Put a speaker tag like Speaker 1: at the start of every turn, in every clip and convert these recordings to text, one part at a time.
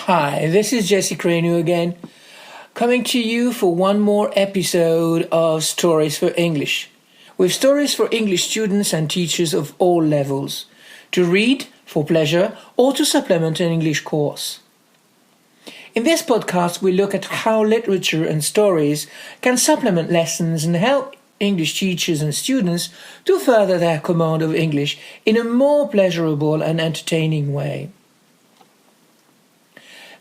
Speaker 1: Hi, this is Jesse Cranu again, coming to you for one more episode of Stories for English, with stories for English students and teachers of all levels, to read for pleasure or to supplement an English course. In this podcast, we look at how literature and stories can supplement lessons and help English teachers and students to further their command of English in a more pleasurable and entertaining way.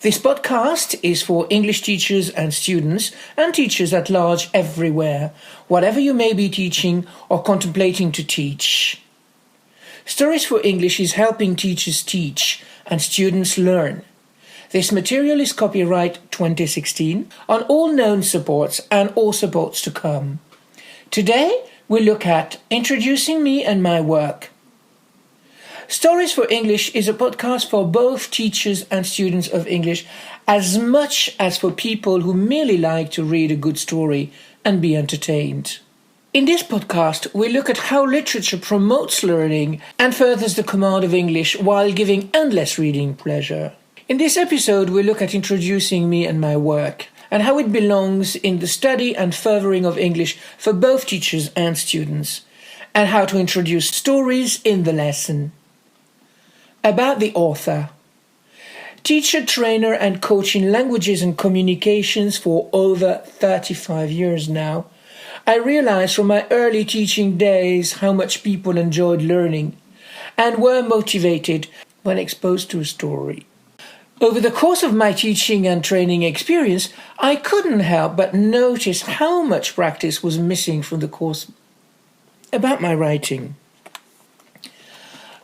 Speaker 1: This podcast is for English teachers and students and teachers at large everywhere, whatever you may be teaching or contemplating to teach. Stories for English is helping teachers teach and students learn. This material is copyright 2016 on all known supports and all supports to come. Today we look at Introducing Me and My Work. Stories for English is a podcast for both teachers and students of English as much as for people who merely like to read a good story and be entertained. In this podcast, we look at how literature promotes learning and furthers the command of English while giving endless reading pleasure. In this episode, we look at Introducing Me and My Work and how it belongs in the study and furthering of English for both teachers and students, and how to introduce stories in the lesson. About the author. Teacher, trainer and coach in languages and communications for over 35 years now, I realized from my early teaching days how much people enjoyed learning and were motivated when exposed to a story. Over the course of my teaching and training experience, I couldn't help but notice how much practice was missing from the course. About my writing.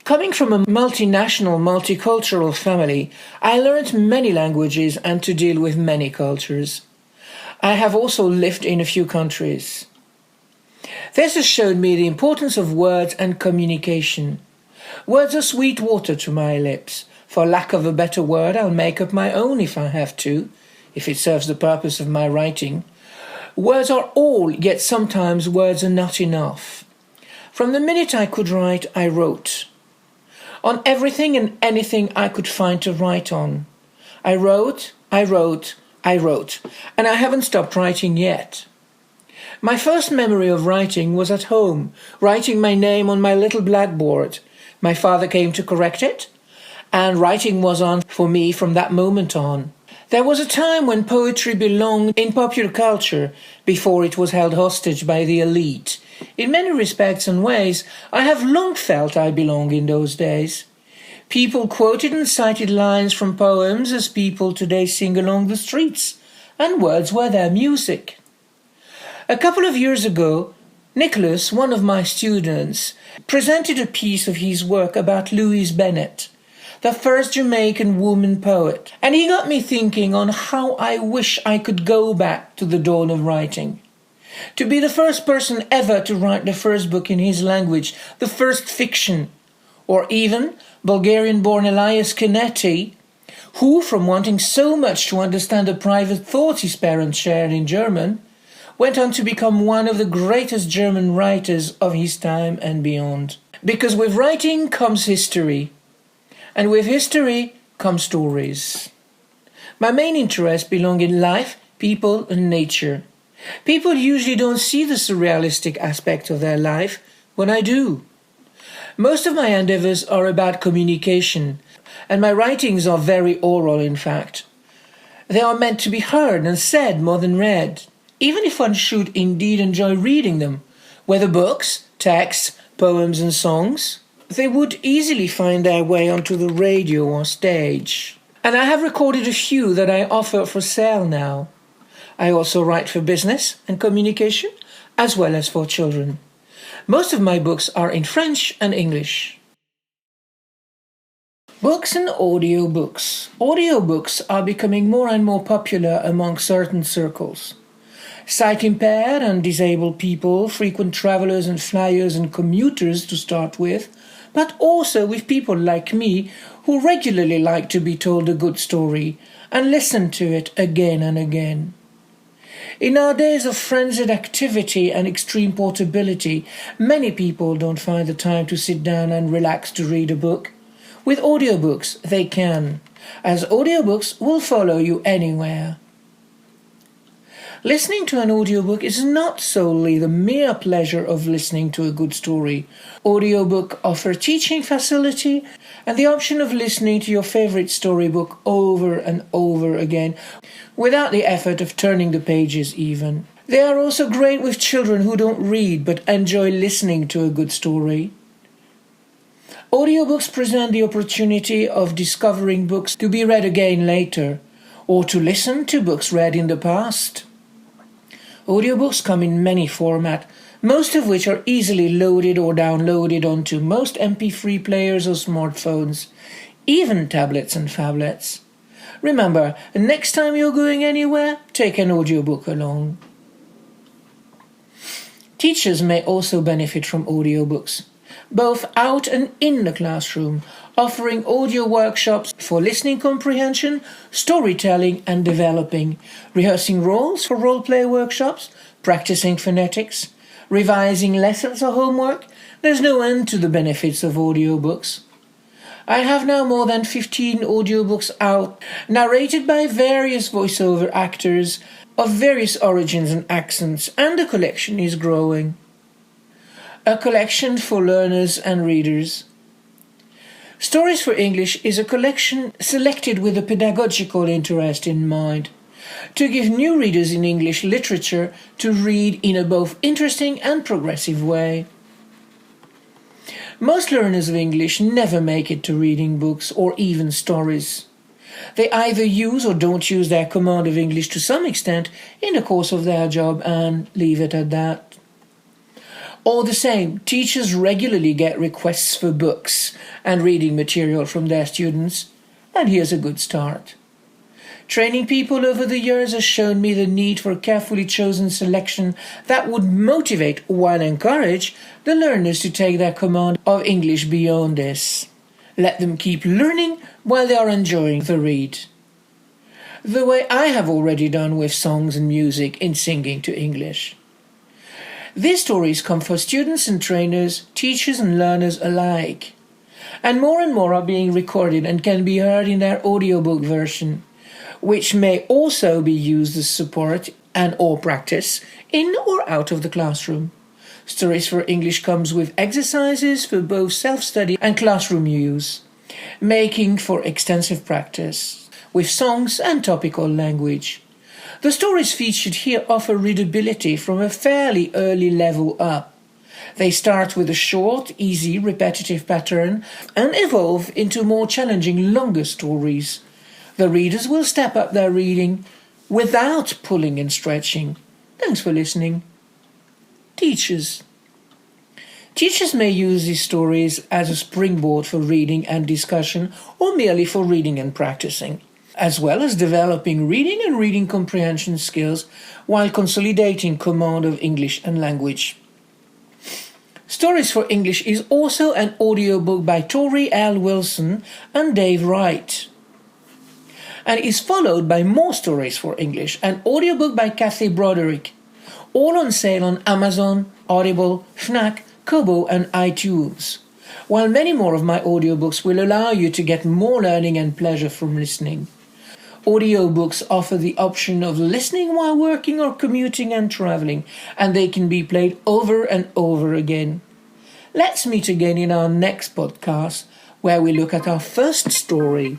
Speaker 1: Coming from a multinational, multicultural family, I learned many languages and to deal with many cultures. I have also lived in a few countries. This has shown me the importance of words and communication. Words are sweet water to my lips. For lack of a better word, I'll make up my own if I have to, if it serves the purpose of my writing. Words are all, yet sometimes words are not enough. From the minute I could write, I wrote. On everything and anything I could find to write on. I wrote, and I haven't stopped writing yet. My first memory of writing was at home, writing my name on my little blackboard. My father came to correct it, and writing was on for me from that moment on. There was a time when poetry belonged in popular culture before it was held hostage by the elite. In many respects and ways, I have long felt I belonged in those days. People quoted and cited lines from poems as people today sing along the streets, and words were their music. A couple of years ago, Nicholas, one of my students, presented a piece of his work about Louise Bennett, the first Jamaican woman poet, and he got me thinking on how I wish I could go back to the dawn of writing. To be the first person ever to write the first book in his language, the first fiction, or even Bulgarian-born Elias Canetti, who, from wanting so much to understand the private thoughts his parents shared in German, went on to become one of the greatest German writers of his time and beyond. Because with writing comes history, and with history come stories. My main interests belong in life, people and nature. People usually don't see the surrealistic aspect of their life when I do. Most of my endeavors are about communication, and my writings are very oral in fact. They are meant to be heard and said more than read, even if one should indeed enjoy reading them, whether books, texts, poems and songs. They would easily find their way onto the radio or stage. And I have recorded a few that I offer for sale now. I also write for business and communication, as well as for children. Most of my books are in French and English. Books and audiobooks. Audiobooks are becoming more and more popular among certain circles. Sight-impaired and disabled people, frequent travelers and flyers and commuters to start with, but also with people like me who regularly like to be told a good story and listen to it again and again. In our days of frenzied activity and extreme portability, many people don't find the time to sit down and relax to read a book. With audiobooks, they can. as audiobooks will follow you anywhere. Listening to an audiobook is not solely the mere pleasure of listening to a good story. Audiobook offer teaching facility and the option of listening to your favorite storybook over and over again without the effort of turning the pages even. They are also great with children who don't read but enjoy listening to a good story. Audiobooks present the opportunity of discovering books to be read again later, or to listen to books read in the past. Audiobooks come in many formats, most of which are easily loaded or downloaded onto most MP3 players or smartphones, even tablets and phablets. Remember, next time you're going anywhere, take an audiobook along. Teachers may also benefit from audiobooks, both out and in the classroom, offering audio workshops for listening comprehension, storytelling and developing, rehearsing roles for role-play workshops, practicing phonetics, revising lessons or homework. There's no end to the benefits of audiobooks. I have now more than 15 audiobooks out, narrated by various voiceover actors of various origins and accents, and the collection is growing. A collection for learners and readers. Stories for English is a collection selected with a pedagogical interest in mind, to give new readers in English literature to read in a both interesting and progressive way. Most learners of English never make it to reading books or even stories. They either use or don't use their command of English to some extent in the course of their job and leave it at that. All the same, teachers regularly get requests for books and reading material from their students, and here's a good start. Training people over the years has shown me the need for a carefully chosen selection that would motivate while encourage the learners to take their command of English beyond this. Let them keep learning while they are enjoying the read. The way I have already done with songs and music in singing to English. These stories come for students and trainers, teachers and learners alike. And more are being recorded and can be heard in their audiobook version, which may also be used as support and or practice in or out of the classroom. Stories for English comes with exercises for both self-study and classroom use, making for extensive practice with songs and topical language. The stories featured here offer readability from a fairly early level up. They start with a short, easy, repetitive pattern and evolve into more challenging, longer stories. The readers will step up their reading without pulling and stretching. Thanks for listening. Teachers. Teachers may use these stories as a springboard for reading and discussion or merely for reading and practicing, as well as developing reading and reading comprehension skills while consolidating command of English and language. Stories for English is also an audiobook by Tori L. Wilson and Dave Wright, and is followed by more Stories for English, an audiobook by Kathy Broderick, all on sale on Amazon, Audible, Fnac, Kobo and iTunes, while many more of my audiobooks will allow you to get more learning and pleasure from listening. Audiobooks offer the option of listening while working or commuting and traveling, and they can be played over and over again. Let's meet again in our next podcast, where we look at our first story.